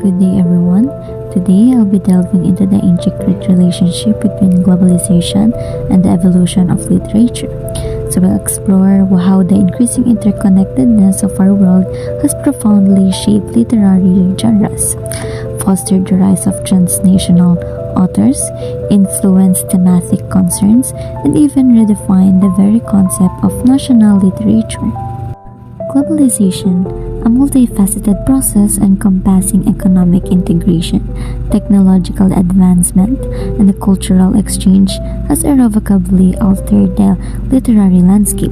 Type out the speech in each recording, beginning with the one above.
Good day, everyone. Today, I'll be delving into the intricate relationship between globalization and the evolution of literature. So, we'll explore how the increasing interconnectedness of our world has profoundly shaped literary genres, fostered the rise of transnational authors, influenced thematic concerns, and even redefined the very concept of national literature. Globalization, a multifaceted process encompassing economic integration, technological advancement, and the cultural exchange, has irrevocably altered the literary landscape.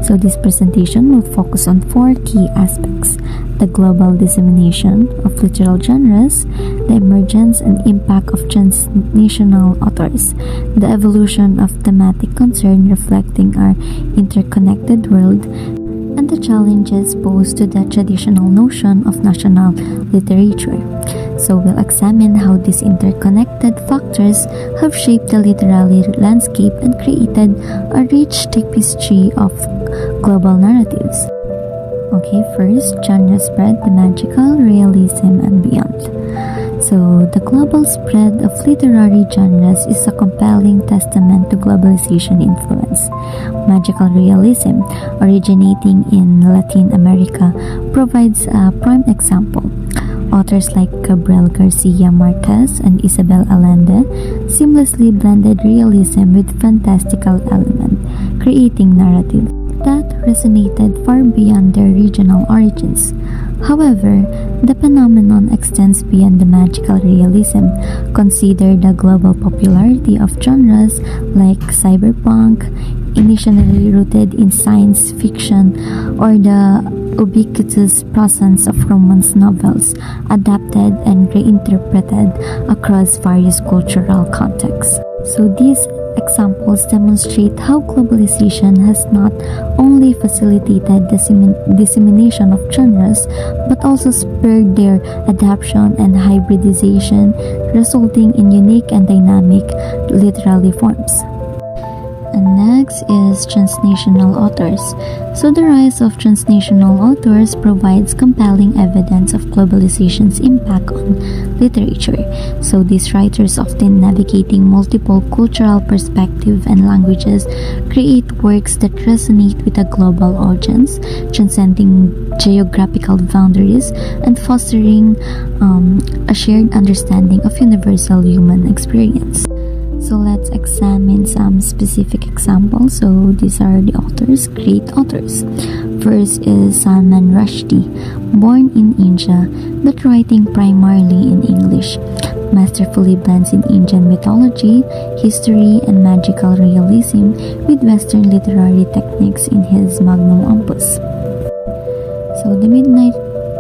So this presentation will focus on four key aspects: the global dissemination of literary genres, the emergence and impact of transnational authors, the evolution of thematic concern reflecting our interconnected world, and the challenges posed to the traditional notion of national literature. So we'll examine how these interconnected factors have shaped the literary landscape and created a rich tapestry of global narratives. Okay, first, genre spread, the magical, realism, and beyond. So, the global spread of literary genres is a compelling testament to globalization influence. Magical realism, originating in Latin America, provides a prime example. Authors like Gabriel Garcia Marquez and Isabel Allende seamlessly blended realism with fantastical elements, creating narratives that resonated far beyond their regional origins. However, the phenomenon extends beyond the magical realism. Consider the global popularity of genres like cyberpunk, initially rooted in science fiction, or the ubiquitous presence of romance novels, adapted and reinterpreted across various cultural contexts. So these examples demonstrate how globalization has not only facilitated the dissemination of genres, but also spurred their adaptation and hybridization, resulting in unique and dynamic literary forms. And next is transnational authors. So the rise of transnational authors provides compelling evidence of globalization's impact on literature. So these writers, often navigating multiple cultural perspectives and languages, create works that resonate with a global audience, transcending geographical boundaries and fostering a shared understanding of universal human experience. So let's examine some specific examples. So these are the authors, great authors. First is Salman Rushdie, born in India but writing primarily in English, masterfully blends in Indian mythology, history, and magical realism with Western literary techniques in his magnum opus. So The Midnight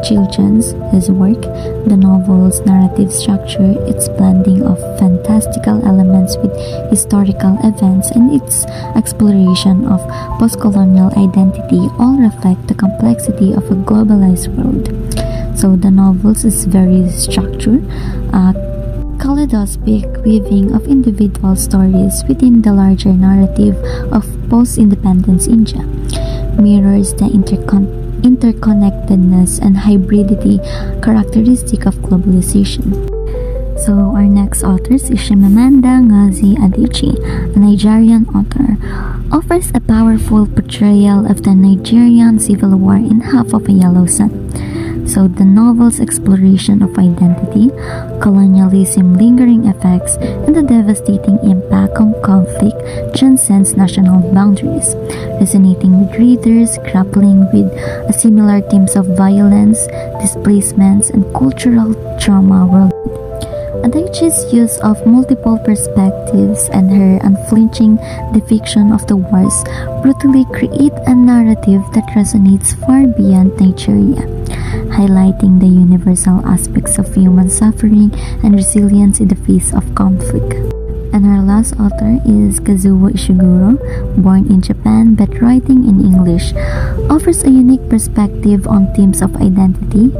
Children's, his work, the novel's narrative structure, its blending of fantastical elements with historical events, and its exploration of post-colonial identity all reflect the complexity of a globalized world. So the novels is very structured, kaleidoscopic weaving of individual stories within the larger narrative of post-independence India, mirrors the interconnectedness and hybridity characteristic of globalization. So our next author is Chimamanda Ngozi Adichie, a Nigerian author, offers a powerful portrayal of the Nigerian Civil War in Half of a Yellow Sun. So the novel's exploration of identity, colonialism, lingering effects, and the devastating impact of conflict transcends national boundaries, resonating with readers grappling with similar themes of violence, displacements, and cultural trauma worldwide. Adichie's use of multiple perspectives and her unflinching depiction of the wars brutally create a narrative that resonates far beyond Nigeria, highlighting the universal aspects of human suffering and resilience in the face of conflict. And our last author is Kazuo Ishiguro, born in Japan but writing in English, offers a unique perspective on themes of identity,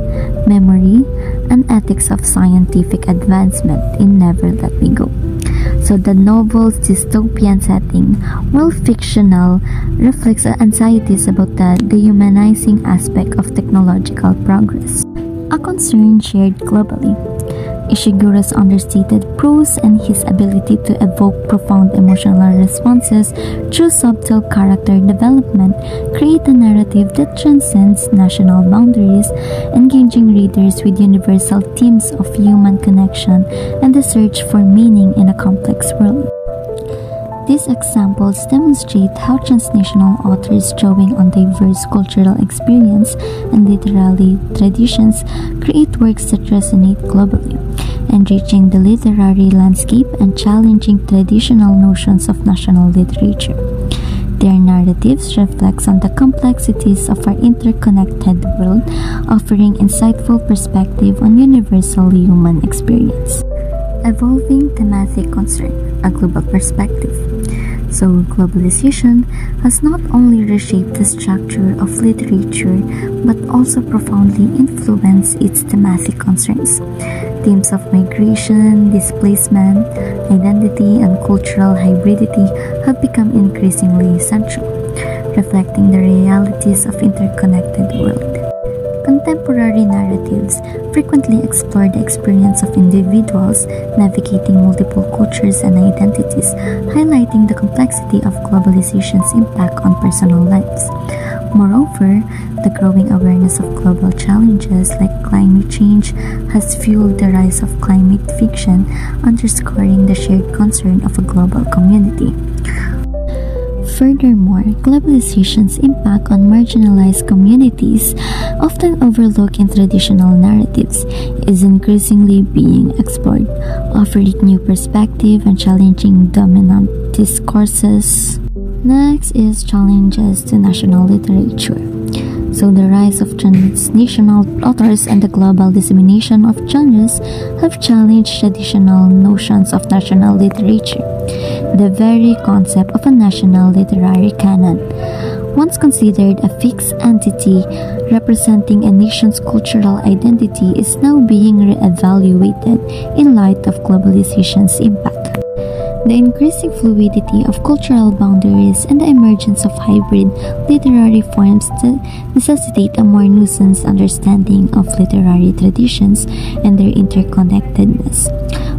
memory, and ethics of scientific advancement in Never Let Me Go. So the novel's dystopian setting, while fictional, reflects anxieties about the dehumanizing aspect of technological progress. A concern shared globally. Ishiguro's understated prose and his ability to evoke profound emotional responses through subtle character development create a narrative that transcends national boundaries, engaging readers with universal themes of human connection and the search for meaning in a complex world. These examples demonstrate how transnational authors drawing on diverse cultural experience and literary traditions create works that resonate globally, enriching the literary landscape and challenging traditional notions of national literature. Their narratives reflect on the complexities of our interconnected world, offering insightful perspective on universal human experience. Evolving thematic concern, a global perspective. So, globalization has not only reshaped the structure of literature but also profoundly influenced its thematic concerns. Themes of migration, displacement, identity, and cultural hybridity have become increasingly central, reflecting the realities of interconnected world. Contemporary narratives frequently explore the experience of individuals navigating multiple cultures and identities, highlighting the complexity of globalization's impact on personal lives. Moreover, the growing awareness of global challenges like climate change has fueled the rise of climate fiction, underscoring the shared concern of a global community. Furthermore, globalization's impact on marginalized communities, often overlooked in traditional narratives, is increasingly being explored, offering new perspective and challenging dominant discourses. Next is challenges to national literature. So the rise of transnational authors and the global dissemination of genres have challenged traditional notions of national literature. The very concept of a national literary canon, once considered a fixed entity representing a nation's cultural identity, is now being re-evaluated in light of globalization's impact. The increasing fluidity of cultural boundaries and the emergence of hybrid literary forms necessitate a more nuanced understanding of literary traditions and their interconnectedness.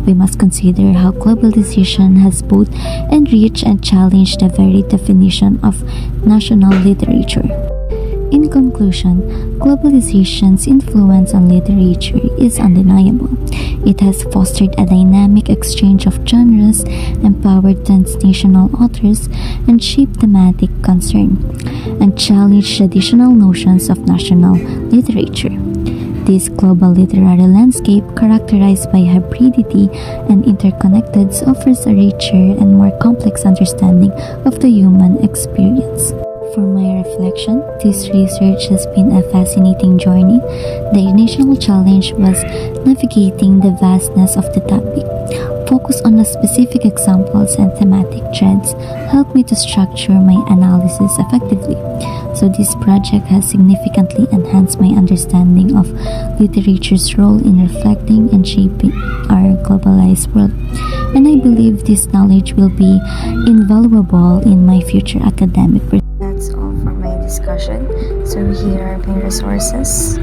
We must consider how globalization has both enriched and challenged the very definition of national literature. In conclusion, globalization's influence on literature is undeniable. It has fostered a dynamic exchange of genres, empowered transnational authors, and shaped thematic concern, and challenged traditional notions of national literature. This global literary landscape, characterized by hybridity and interconnectedness, offers a richer and more complex understanding of the human experience. For my reflection, this research has been a fascinating journey. The initial challenge was navigating the vastness of the topic. Focus on the specific examples and thematic threads helped me to structure my analysis effectively. So this project has significantly enhanced my understanding of literature's role in reflecting and shaping our globalized world. And I believe this knowledge will be invaluable in my future academic pursuits. That's all for my discussion. So here are my resources.